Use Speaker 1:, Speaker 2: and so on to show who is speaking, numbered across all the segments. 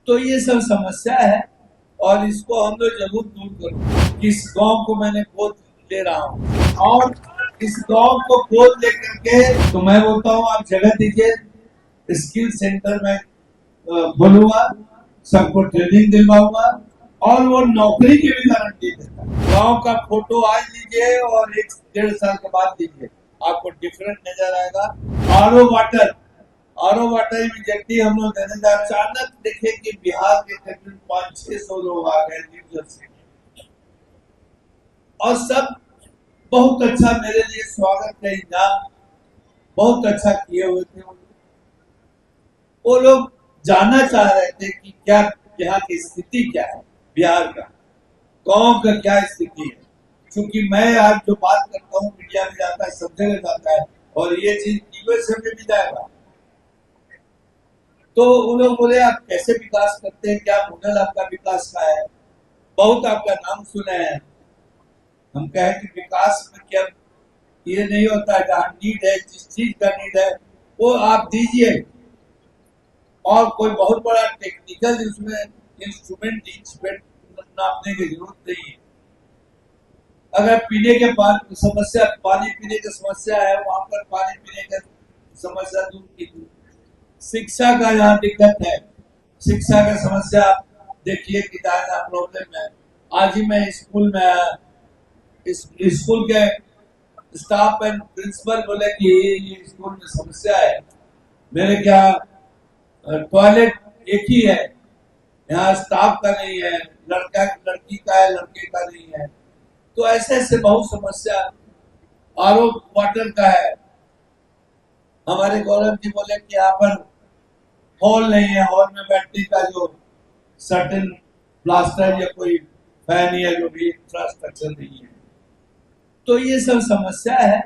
Speaker 1: तो ये सब समस्या है और इसको हम लोग जरूर दूर करो। किस गांव को मैंने गोद ले रहा हूँ और इस गांव को गोद लेकर के तो मैं बोलता हूँ आप जगह दीजिए, स्किल सेंटर में बोलूंगा, सबको ट्रेनिंग दिलवाऊंगा और वो नौकरी की भी गारंटी देता है। गांव का फोटो आज लीजिए और 1-1.5 साल के बाद लीजिए, आपको डिफरेंट नजर आएगा। आरओ वाटर इमीडिएटली हम लोग देने जा। अचानक देखे कि बिहार के करीब 500-600 लोग आ गए न्यू जर्सी और सब बहुत अच्छा मेरे लिए स्वागत का इंतजाम बहुत अच्छा किए हुए थे। वो लोग जानना चाह रहे थे कि क्या यहाँ की स्थिति क्या है, बिहार का गांव का क्या स्थिति है। क्योंकि मैं आज जो बात करता हूँ मीडिया में जाता है, सब जगह जाता है और ये चीज यूएसए में भी जाएगा। तो उन लोग बोले आप कैसे विकास करते हैं, क्या मॉडल आपका विकास का है, बहुत आपका नाम सुने हैं। हम कहे कि विकास में क्या ये नहीं होता है, जहाँ नीड है, जिस चीज का नीड है वो आप दीजिए और कोई बहुत बड़ा टेक्निकल उसमें इंस्ट्रूमेंट नापने की जरूरत नहीं है। अगर पीने के पानी समस्या, पानी पीने की समस्या है, वहां पर पानी पीने की समस्या दूर कीजिए। शिक्षा का यहाँ दिक्कत है, शिक्षा का समस्या देखिए कि ज्यादा प्रॉब्लम है। आज ही मैं स्कूल में आया, स्कूल के स्टाफ एंड प्रिंसिपल बोले कि ये स्कूल में समस्या है। मेरे क्या टॉयलेट एक ही है, यहाँ स्टाफ का नहीं है, लड़की का है, लड़के का नहीं है। तो ऐसे ऐसे बहुत समस्या। आरओ वाटर का है। हमारे गौरव जी बोले कि यहाँ पर हॉल नहीं है, हॉल में बैठने का जो सर्टेन प्लास्टर या कोई फैन या जो भी इंफ्रास्ट्रक्चर नहीं है। तो ये सब समस्या है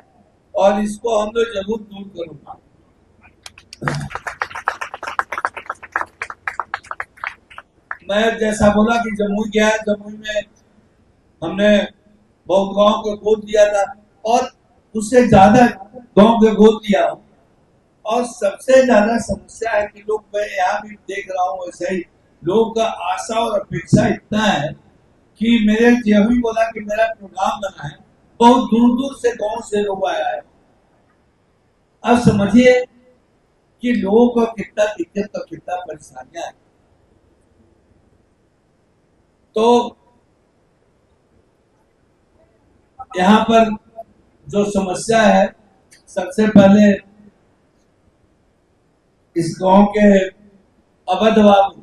Speaker 1: और इसको हम लोग जरूर दूर करूंगा। मैं जैसा बोला कि जमुई गया, जमुई में हमने बहुत गांव को गोद लिया था और उससे ज्यादा गांव के गोद लिया और सबसे ज्यादा समस्या है कि लोग, मैं यहाँ भी देख रहा हूँ ऐसे ही लोगों का आशा और अपेक्षा इतना है कि मेरे यही बोला कि मेरा प्रोग्राम बना है, बहुत दूर दूर से गांव से लोग आया है। अब समझिए कि लोगों को कितना दिक्कत और कितना परेशानियां है। तो यहाँ पर जो समस्या है, सबसे पहले इस गांव के अवध बाबू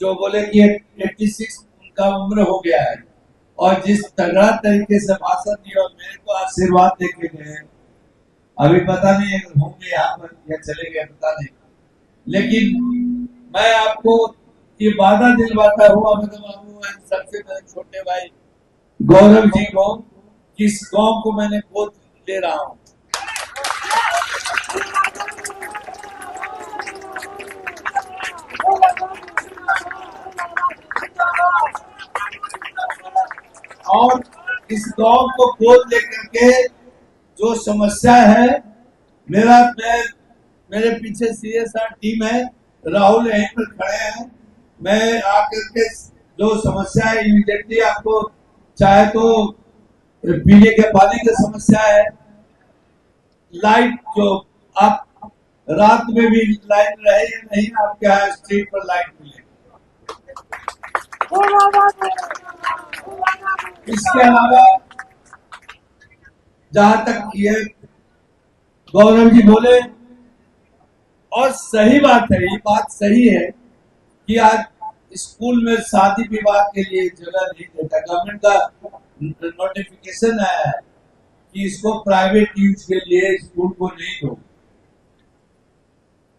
Speaker 1: जो बोले कि 86 उनका उम्र हो गया है और जिस तगड़ा तरीके से भाषण दिया और मेरे को आशीर्वाद देके गए, अभी पता नहीं अगर होंगे यहाँ पर या चले गए पता नहीं, लेकिन मैं आपको ये वादा दिलवाता हूँ अवध बाबू सबसे मेरे छोटे भाई गौरव जी को कि इस गांव को मैंने गोद ले रहा हूँ। और इस गांव को गोद लेकर के जो समस्या है, मेरे पीछे सीएसआर टीम है, राहुल यहीं पर खड़े हैं। मैं आकर के जो समस्या है इमीडिएटली आपको, चाहे तो पीने के पानी की समस्या है, लाइट जो आप रात में भी लाइट रहे या नहीं, आपके यहाँ स्ट्रीट पर लाइट मिले। इसके अलावा जहां तक ये गौरव जी बोले और सही बात है, ये बात सही है कि आज स्कूल में शादी विवाह के लिए जगह नहीं देता। गवर्नमेंट का नोटिफिकेशन आया है कि इसको प्राइवेट यूज के लिए स्कूल को नहीं दो।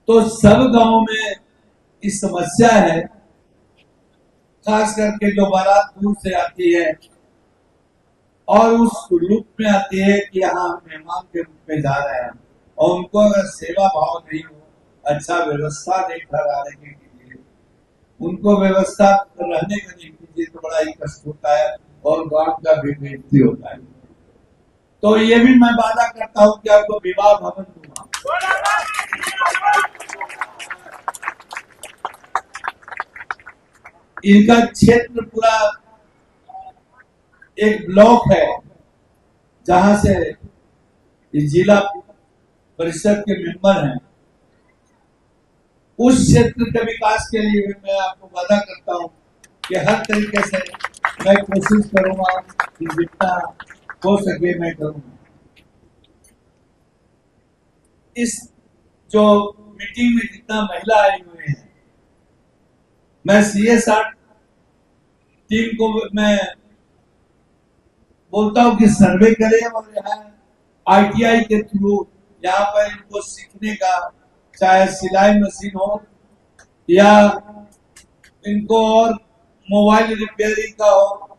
Speaker 1: तो सब गांव में इस समस्या है, खास करके जो बारात दूर से आती है और उस रूप में आती है कि यहाँ मेहमान के रूप में जा रहे हैं और उनको अगर सेवा भाव नहीं हो, अच्छा व्यवस्था नहीं ठहराने के लिए, उनको व्यवस्था रहने का नहीं कीजिए तो बड़ा ही कष्ट होता है और गांव का भी बेइज्जती होता है। तो ये भी मैं वादा करता हूँ कि आपको विवाह भवन दूंगा। इनका क्षेत्र पूरा एक ब्लॉक है जहां से जिला परिषद के मेंबर हैं। उस क्षेत्र के विकास के लिए मैं आपको वादा करता हूं कि हर तरीके से मैं कोशिश करूंगा कि जितना हो सके मैं करूंगा। इस जो मीटिंग में जितना महिला आई हुई है, मैं CSR टीम को मैं बोलता हूं कि सर्वे करें और यहाँ ITI के थ्रू यहाँ पर इनको सीखने का, चाहे सिलाई मशीन हो या इनको और मोबाइल रिपेयरिंग का हो,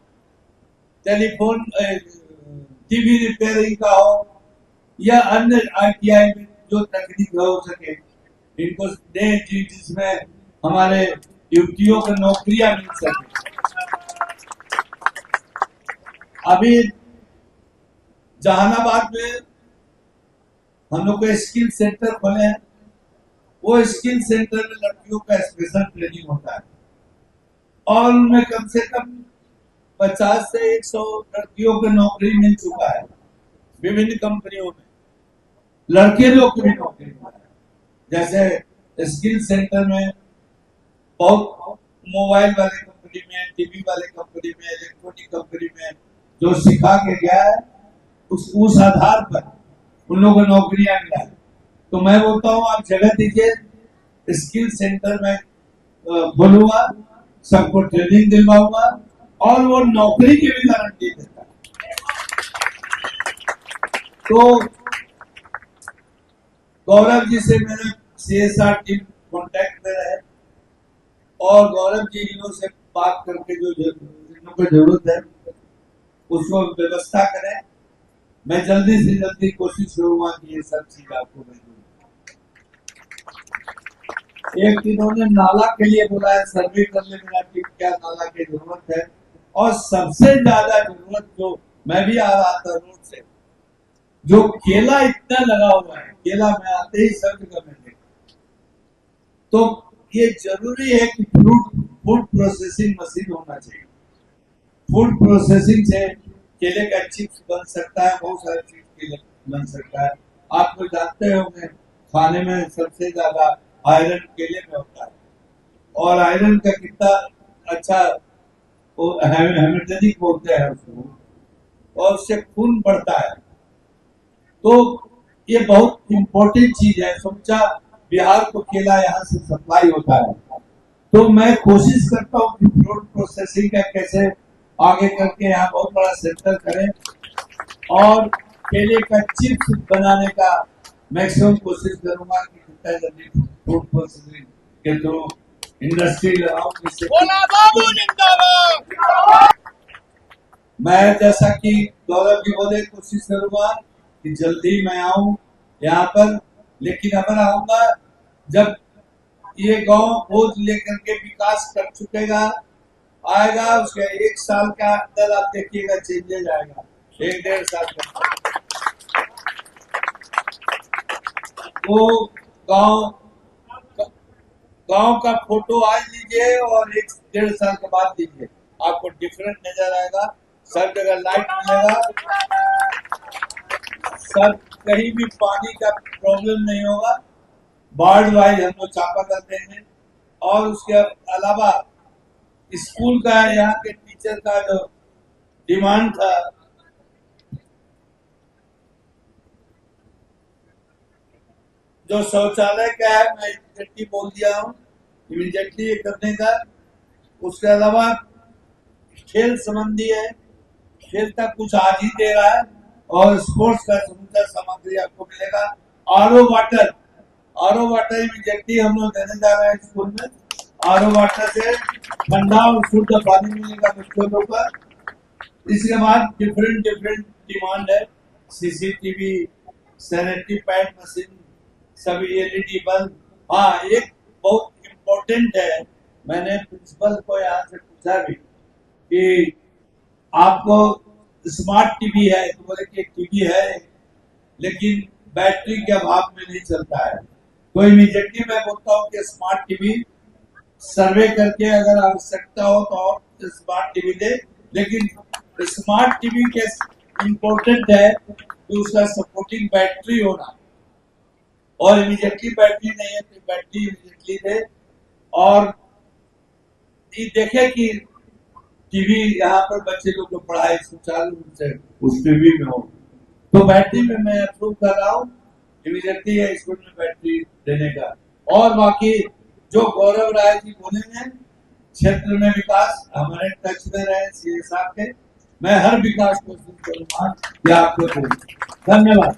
Speaker 1: टेलीफोन TV रिपेयरिंग का हो या अन्य ITI में जो तकनीक हो सके इनको दें जिसमें हमारे युवतियों को नौकरियां मिल सके। अभी जहानाबाद में हम लोग को स्किल सेंटर खोले हैं। वो स्किल सेंटर में लड़कियों का स्पेशल ट्रेनिंग होता है और उनमें कम से कम 50 से 100 लड़कियों को नौकरी मिल चुका है विभिन्न कंपनियों में। लड़के लोग की भी नौकरी मिला है। जैसे स्किल सेंटर में बहुत मोबाइल वाले कंपनी में, TV वाले कंपनी में, इलेक्ट्रॉनिक कंपनी में जो सिखा के गया है उस आधार पर उन लोगों को नौकरियां मिला है। तो मैं बोलता हूँ आप जगह दीजिए, स्किल सेंटर में बोलूंगा, सबको ट्रेनिंग दिलवाऊंगा और वो नौकरी की भी गारंटी देता है। तो गौरव जी से मेरे CSR टीम कांटेक्ट में रहे और गौरव जी इन्हों से बात करके जो इन्हों को जरूरत है उसको व्यवस्था करें। मैं जल्दी से जल्दी कोशिश करूंगा कि ये सब चीज आपको मैं दूं। एक इन्होंने नाला के लिए बोला है, सर्वे करने में कि क्या नाला की जरूरत है और सबसे ज्यादा जरूरत जो मैं भी आ रहा था रोड से, जो केला इतना लगा हुआ है, केला में आते ही सब जगह में देखा, तो ये जरूरी है कि फूड प्रोसेसिंग मशीन होना चाहिए। फूड प्रोसेसिंग से केले का चिप्स बन सकता है, बहुत सारी चीज केले बन सकता है। आप लोग जानते होंगे खाने में सबसे ज्यादा आयरन केले में होता है और आयरन का कितना अच्छा हेमेटोनिक बोलते हैं उसको, और उससे खून बढ़ता है। तो ये बहुत इम्पोर्टेंट चीज है। समझा बिहार को केला यहाँ से सप्लाई होता है, तो मैं कोशिश करता हूँ कि फूड प्रोसेसिंग का कैसे आगे करके यहाँ बहुत बड़ा सेंटर करें और केले का चिप्स बनाने का मैक्सिमम कोशिश करूंगा कि जितना जल्दी फूड प्रोसेसिंग के थ्रू इंडस्ट्री लगाऊं जिससे मैं जैसा कि गौरव जी बोले कोशिश करूंगा कि जल्दी मैं आऊं यहाँ पर। लेकिन अगर आऊंगा जब ये गांव खोज लेकर के विकास कर चुकेगा आएगा, उसके 1 साल का अंदर आप देखिएगा चेंजेज आएगा, 1-1.5 साल का। वो गांव का फोटो आज लीजिए और 1-1.5 साल के बाद लीजिए, आपको डिफरेंट नजर आएगा। सब जगह लाइट मिलेगा, सब कहीं भी पानी का प्रॉब्लम नहीं होगा। वार्ड वाइज हम लोग चापा कर देंगे और उसके अलावा स्कूल का यहाँ के टीचर का जो डिमांड था, जो शौचालय का है, मैं इमीडिएटली बोल दिया हूँ इमीडिएटली ये करने का। उसके अलावा खेल संबंधी है, खेल का कुछ आज ही दे रहा है और स्पोर्ट्स का समूचा सामग्री आपको मिलेगा। आरओ वाटर इमीडिएटली हम लोग देने जा रहे हैं स्कूल में। आरओ वाटर से ठंडा और शुद्ध पानी मिलेगा बच्चों लोग का। इसके बाद डिफरेंट डिमांड है, CCTV, सैनिटरी पैड मशीन, सभी LED बल्ब। हाँ, एक बहुत इम्पोर्टेंट है, मैंने प्रिंसिपल को यहाँ से पूछा भी कि आपको स्मार्ट TV है, तो बोले कि TV है लेकिन बैटरी के अभाव में नहीं चलता है। तो इमीडिएटली मैं बोलता हूँ कि स्मार्ट TV सर्वे करके अगर आवश्यकता हो तो और स्मार्ट टीवी दे, लेकिन स्मार्ट टीवी के इम्पोर्टेंट है कि उसका सपोर्टिंग बैटरी होना, और इमीडिएटली बैटरी नहीं है तो बैटरी इमीडिएटली दे, और ये देखे कि टीवी यहाँ पर बच्चे लोग को पढ़ाई सुचारू रूप से उस टीवी में हो। तो बैटरी में मैं अप्रूव कर रहा हूँ इमीडिएटली है स्कूल में बैटरी देने का। और बाकी जो गौरव राय जी बोलेंगे क्षेत्र में विकास, हमारे टच में रहे सीए साहब के, मैं हर विकास को करूंगा। आपको धन्यवाद।